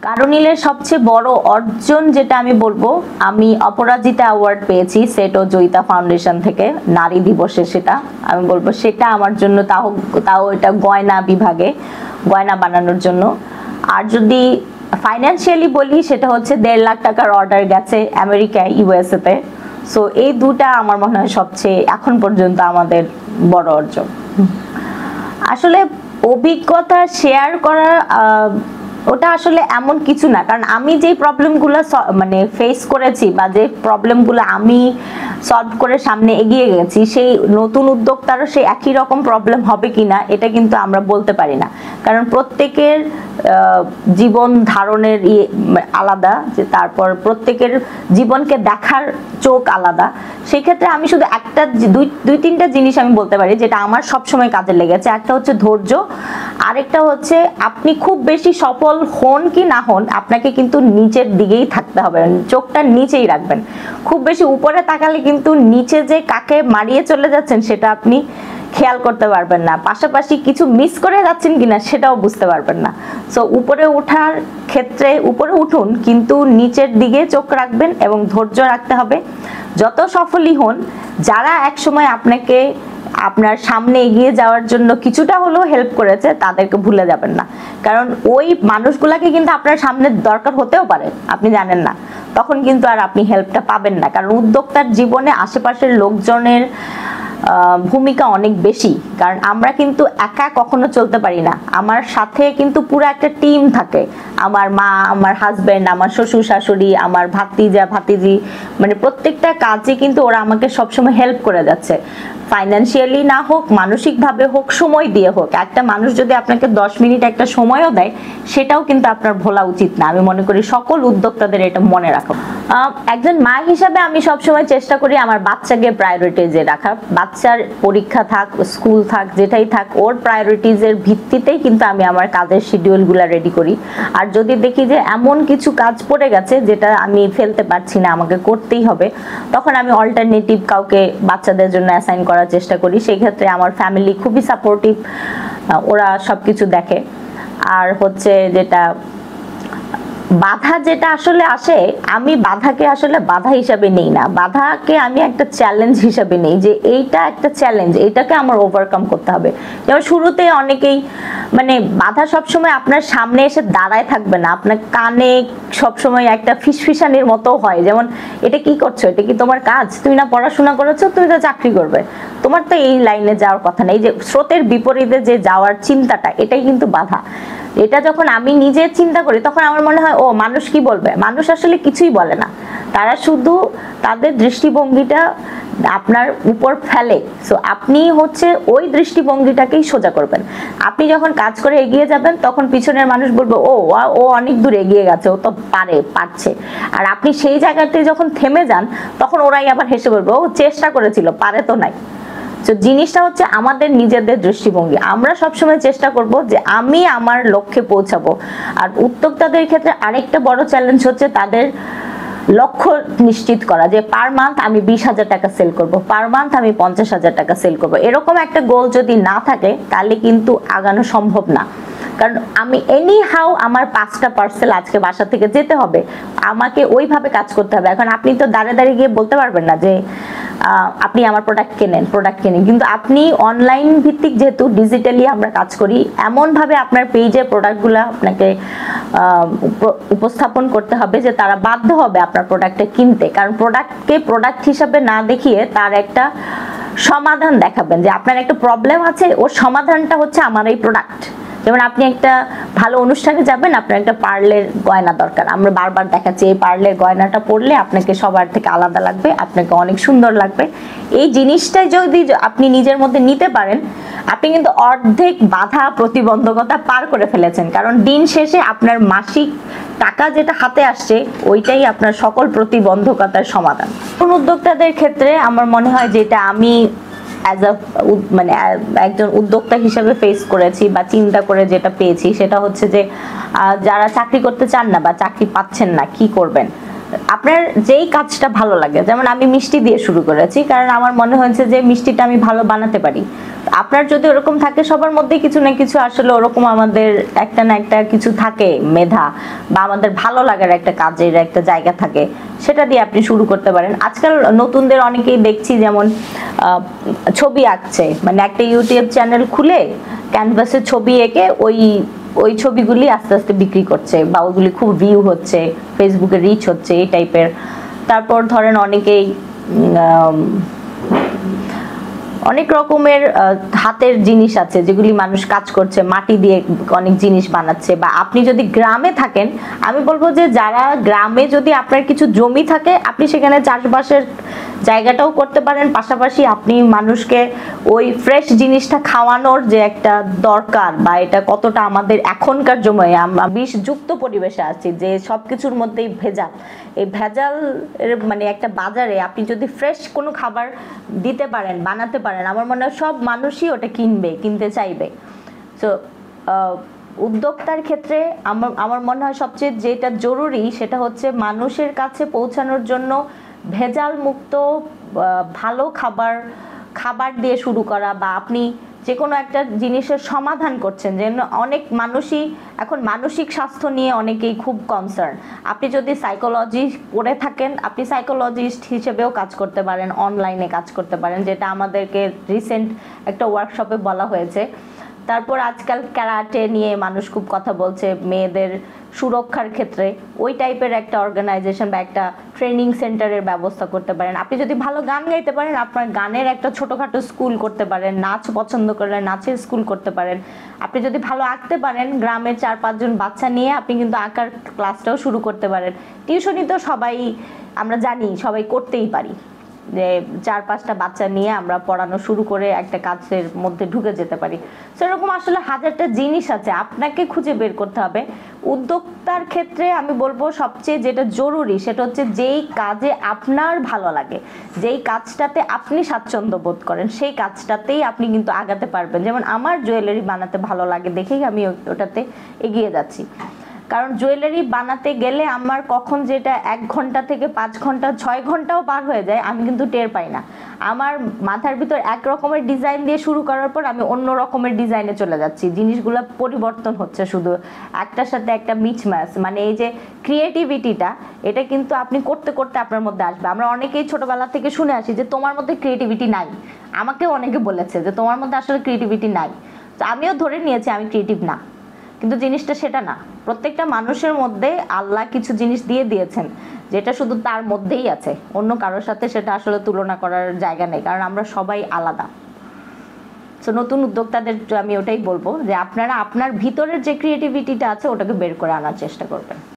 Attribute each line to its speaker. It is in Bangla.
Speaker 1: কারণিলের সবচেয়ে বড় অর্জন যেটা আমি বলবো, আমি অপরাজিতা অ্যাওয়ার্ড পেয়েছি সেট ও জয়িতা ফাউন্ডেশন থেকে নারী দিবসে। সেটা আমি বলবো সেটা আমার জন্য, তাও এটা গয়না বিভাগে, গয়না বানানোর জন্য। আর যদি ফাইন্যান্সিয়ালি বলি, সেটা হচ্ছে 1.5 লাখ টাকার অর্ডার গেছে আমেরিকায়, ইউএসএ তে। সো এই দুটা আমার মনে হয় সবচেয়ে এখন পর্যন্ত আমাদের বড় অর্জন। আসলে অভিজ্ঞতা শেয়ার করা ওটা আসলে এমন কিছু না, কারণ আমি যে প্রবলেমগুলো মানে ফেস করেছি বা যে প্রবলেমগুলো আমি সলভ করে সামনে এগিয়ে গেছি, সেই নতুন উদ্যোক্তারও সেই একই রকম প্রবলেম হবে কিনা এটা কিন্তু আমরা বলতে পারি না, কারণ প্রত্যেকের জীবন ধারণের আলাদা, যে তারপর প্রত্যেকের জীবনকে দেখার চোখ আলাদা। সেই ক্ষেত্রে আমি শুধু একটা দুই তিনটা জিনিস আমি বলতে পারি যেটা আমার সবসময় কাজে লেগেছে। একটা হচ্ছে ধৈর্য, আরেকটা হচ্ছে আপনি খুব বেশি সফল হন কি না হন, আপনাকে কিন্তু নিচের দিকেই থাকতে হবে, চোখটা নিচেই রাখবেন। খুব বেশি উপরে তাকালে কিন্তু নিচে যে কাকে মারিয়ে চলে যাচ্ছেন সেটা আপনি খেয়াল করতে পারবেন না, পাশাপাশি কিছু মিস করে যাচ্ছেন কিনা সেটাও বুঝতে পারবেন না। সো উপরে ওঠার ক্ষেত্রে উপরে উঠুন, কিন্তু নিচের দিকে চোখ রাখবেন এবং ধৈর্য রাখতে হবে। যত সফলই হন, যারা একসময় আপনাকে আপনার সামনে এগিয়ে যাওয়ার জন্য কিছুটা হলেও হেল্প করেছে, তাদেরকে ভুলে যাবেন না, কারণ ওই মানুষগুলাকে কিন্তু আপনার সামনে দরকার হতেও পারে, আপনি জানেন না, তখন কিন্তু আর আপনি হেল্পটা পাবেন না। কারণ উদ্যোক্তার জীবনে আশেপাশের লোকজনের ভূমিকা অনেক বেশি, কারণ আমরা কিন্তু একা কখনো চলতে পারি না, আমার সাথে কিন্তু পুরো একটা টিম থাকে। আমার মা, আমার হাজবেন্ড, আমার শ্বশুর শাশুড়ি, আমার ভাতিজা ভাতিজি, মানে প্রত্যেকটা কাজে কিন্তু ওরা আমাকে সবসময় হেল্প করে যাচ্ছে, ফাইন্যান্সিয়ালি না হোক, মানসিকভাবে হোক, সময় দিয়ে হোক। একটা মানুষ যদি আপনাকে 10 মিনিট একটা সময়ও দেয়, সেটাও কিন্তু আপনার ভোলা উচিত না। আমি মনে করি সকল উদ্যোক্তাদের এটা মনে রাখা। একজন মা হিসাবে আমি সবসময় চেষ্টা করি আমার বাচ্চাকে প্রায়োরিটিজে রাখা। বাচ্চার পরীক্ষা থাক, স্কুল থাক, যেটাই থাক, ওর প্রায়োরিটিজের ভিত্তিতেই কিন্তু আমি আমার কাজের শিডিউলগুলো রেডি করি। আর যদি দেখি যে এমন কিছু কাজ পড়ে গেছে যেটা আমি ফেলতে পারছি না, আমাকে করতেই হবে, তখন আমি অল্টারনেটিভ কাউকে বাচ্চাদের জন্য অ্যাসাইন করার চেষ্টা করি। সেই ক্ষেত্রে আমার ফ্যামিলি খুবই সাপোর্টিভ, ওরা সবকিছু দেখে। আর হচ্ছে যেটা বাধা যেটা আসলে আসে, আমি বাধাকে আসলে বাধা হিসাবে নেই না, বাধাকে আমি একটা চ্যালেঞ্জ হিসাবে নেই, যে এইটা একটা চ্যালেঞ্জ, এইটাকে আমার ওভারকাম করতে হবে। যেমন শুরুতে অনেকেই মানে বাধা সবসময় আপনার সামনে এসে দাঁড়ায় থাকবে না, আপনার কানে সবসময় একটা ফিসফিসানির মতো হয়, যেমন এটা কি করছো, এটা কি তোমার কাজ, তুমি না পড়াশোনা করেছো, তুমি তো চাকরি করবে, তোমার তো এই লাইনে যাওয়ার কথা নেই। যে স্রোতের বিপরীতে যে যাওয়ার চিন্তাটা, এটাই কিন্তু বাধা। এটা যখন আমি নিজে চিন্তা করি, তখন আমার মনে হয় ও মানুষ কি বলবে, মানুষ আসলে কিছুই বলে না, তারা শুধু তাদের দৃষ্টিভঙ্গিটা আপনার উপর ফেলে। সো আপনি হচ্ছে ওই দৃষ্টিভঙ্গিটাকেই সোজা করবেন। আপনি যখন কাজ করে এগিয়ে যাবেন, তখন পিছনের মানুষ বলবে ও অনেক দূর এগিয়ে গেছে, ও তো পারছে। আর আপনি সেই জায়গাতে যখন থেমে যান, তখন ওরাই আবার হেসে বলবে ও চেষ্টা করেছিল, পারে তো নাই। তো জিনিসটা হচ্ছে আমাদের নিজেদের দৃষ্টিভঙ্গি। আমরা সবসময় চেষ্টা করব যে আমি আমার লক্ষ্যে পৌঁছাবো। আর উদ্যোক্তাদের ক্ষেত্রে আরেকটা বড় চ্যালেঞ্জ হচ্ছে তাদের লক্ষ্য নিশ্চিত করা, যে পার মান্থ আমি 20,000 টাকা সেল করব, পার মান্থ আমি 50,000 টাকা সেল করব। এরকম একটা গোল যদি না থাকে, তাহলে কিন্তু আগানো সম্ভব না। কারণ আমি এনি হাউ আমার 5টা পার্সেল আজকে বাসা থেকে যেতে হবে, আমাকে ওইভাবে কাজ করতে হবে। এখন আপনি তো দাঁড়িয়ে গিয়ে বলতে পারবেন না যে আপনি আমার প্রোডাক্ট কেনেন, কিন্তু আপনি অনলাইন ভিত্তিক, যেহেতু ডিজিটালি আমরা কাজ করি, এমনভাবে আপনার পেজে প্রোডাক্টগুলো আপনাকে উপস্থাপন করতে হবে যে তারা বাধ্য হবে আপনার প্রোডাক্টটা কিনতে। কারণ প্রোডাক্টকে প্রোডাক্ট হিসাবে না দেখিয়ে তার একটা সমাধান দেখাবেন, যে আপনার একটা প্রবলেম আছে, ওর সমাধানটা হচ্ছে আমার এই প্রোডাক্ট। যেমন আপনি একটা ভালো অনুষ্ঠানে যাবেন, আপনার একটা পার্লের গয়না দরকার, আমরা বারবার দেখাচ্ছি এই পার্লের গয়নাটা পরলে আপনাকে সবার থেকে আলাদা লাগবে, আপনাকে অনেক সুন্দর লাগবে। এই জিনিসটাই যদি আপনি নিজের মধ্যে নিতে পারেন, আপনি কিন্তু অর্ধেক বাধা প্রতিবন্ধকতা পার করে ফেলেছেন। কারণ দিন শেষে আপনার মাসিক টাকা যেটা হাতে আসছে, ওইটাই আপনার সকল প্রতিবন্ধকতার সমাধান। কোন উদ্যোক্তাদের ক্ষেত্রে আমার মনে হয় যেটা আমি মানে একজন উদ্যোক্তা হিসেবে ফেস করেছি বা চিন্তা করে যেটা পেয়েছি, সেটা হচ্ছে যে যারা চাকরি করতে চান না বা চাকরি পাচ্ছেন না, কি করবেন। আপনার যেই কাজটা ভালো লাগে, যেমন আমি মিষ্টি দিয়ে শুরু করেছি, কারণ আমার মনে হয়েছে যে মিষ্টিটা আমি ভালো বানাতে পারি। আপনার যদি ওরকম থাকে, সবার মধ্যে কিছু না কিছু আসলে ওরকম আমাদের একটা না একটা কিছু থাকে, মেধা বা আমাদের ভালো লাগার একটা কাজের একটা জায়গা থাকে, সেটা দিয়ে আপনি শুরু করতে পারেন। আজকাল নতুনদের অনেকেই দেখছি যেমন ছবি আঁকছে, মানে একটা ইউটিউব চ্যানেল খুলে ক্যানভাসে ছবি এঁকে ওই ছবিগুলি আস্তে আস্তে বিক্রি করছে, বা ওইগুলি খুব ভিউ হচ্ছে, ফেসবুকে রিচ হচ্ছে, এই টাইপের। তারপর ধরেন অনেকেই অনেক রকমের হাতের জিনিস আছে যেগুলি মানুষ কাজ করছে, মাটি দিয়ে অনেক জিনিস বানাচ্ছে। বা আপনি যদি গ্রামে থাকেন, আমি বলবো যে যারা গ্রামে, যদি আপনার কিছু জমি থাকে, আপনি সেখানে চাষবাসের জায়গাটাও করতে পারেন, পাশাপাশি আপনি মানুষকে ওই ফ্রেশ জিনিসটা খাওয়ানোর যে একটা দরকার, বা এটা কতটা আমাদের এখনকার সময়ে আমরা বিষযুক্ত পরিবেশে আছি, যে সবকিছুর মধ্যেই ভেজাল, এই ভেজাল মানে একটা বাজারে আপনি যদি ফ্রেশ কোনো খাবার দিতে পারেন, বানাতে পারেন, আমার মনে হয় সব মানুষই ওটা কিনতে চাইবে। তো উদ্যোক্তার ক্ষেত্রে আমার মনে হয় সবচেয়ে যেটা জরুরি সেটা হচ্ছে মানুষের কাছে পৌঁছানোর জন্য ভেজাল মুক্ত ভালো খাবার দিয়ে শুরু করা। বা আপনি যে কোনো একটা জিনিসের সমাধান করছেন, যে অনেক মানুষই এখন মানসিক স্বাস্থ্য নিয়ে অনেকেই খুব কনসার্ন। আপনি যদি সাইকোলজি পড়ে থাকেন, আপনি সাইকোলজিস্ট হিসেবেও কাজ করতে পারেন, অনলাইনে কাজ করতে পারেন, যেটা আমাদেরকে রিসেন্ট একটা ওয়ার্কশপে বলা হয়েছে। তারপর আজকাল ক্যারাটে নিয়ে মানুষ খুব কথা বলছে, মেয়েদের সুরক্ষার ক্ষেত্রে ওই টাইপের একটা অর্গানাইজেশন বা একটা ট্রেনিং সেন্টারের ব্যবস্থা করতে পারেন। আপনি যদি ভালো গান গাইতে পারেন, আপনার গানের একটা ছোটোখাটো স্কুল করতে পারেন, নাচ পছন্দ করলে নাচের স্কুল করতে পারেন। আপনি যদি ভালো আঁকতে পারেন, গ্রামের 4-5 জন বাচ্চা নিয়ে আপনি কিন্তু আঁকার ক্লাসটাও শুরু করতে পারেন। টিউশনি তো সবাই আমরা জানি, সবাই করতেই পারি, যে 4-5টা বাচ্চা নিয়ে আমরা পড়ানো শুরু করে একটা কাজের মধ্যে ঢুকে যেতে পারি। সেরকম আসলে হাজারটা জিনিস আছে, আপনাকে খুঁজে বের করতে হবে। উদ্যোক্তার ক্ষেত্রে আমি বলবো সবচেয়ে যেটা জরুরি সেটা হচ্ছে যেই কাজে আপনার ভালো লাগে, যেই কাজটাতে আপনি স্বাচ্ছন্দ্য বোধ করেন, সেই কাজটাতেই আপনি কিন্তু আগাতে পারবেন। যেমন আমার জুয়েলারি বানাতে ভালো লাগে দেখেই আমি ওটাতে এগিয়ে যাচ্ছি। কারণ জুয়েলারি বানাতে গেলে আমার কখন যেটা 1 ঘন্টা থেকে 5 ঘন্টা 6 ঘন্টাও পার হয়ে যায় আমি কিন্তু টের পাই না। আমার মাথার ভিতর এক রকমের ডিজাইন দিয়ে শুরু করার পর আমি অন্য রকমের ডিজাইনে চলে যাচ্ছি, জিনিসগুলো পরিবর্তন হচ্ছে, শুধু একটার সাথে একটা মিচম্যাচ। মানে এই যে ক্রিয়েটিভিটিটা, এটা কিন্তু আপনি করতে করতে আপনার মধ্যে আসবে। আমরা অনেকেই ছোটবেলা থেকে শুনে আসি যে তোমার মধ্যে ক্রিয়েটিভিটি নাই, আমাকেও অনেকে বলেছে যে তোমার মধ্যে আসলে ক্রিয়েটিভিটি নাই। তো আমিও ধরে নিয়েছি আমি ক্রিয়েটিভ না, কিন্তু জিনিসটা সেটা না। প্রত্যেকটা মানুষের মধ্যে আল্লাহ কিছু জিনিস দিয়ে দিয়েছেন যেটা শুধু তার মধ্যেই আছে, অন্য কারোর সাথে সেটা আসলে তুলনা করার জায়গা নেই, কারণ আমরা সবাই আলাদা। তো নতুন উদ্যোক্তাদের আমি ওটাই বলবো যে আপনারা আপনার ভিতরের যে ক্রিয়েটিভিটিটা আছে ওটাকে বের করে আনার চেষ্টা করবেন।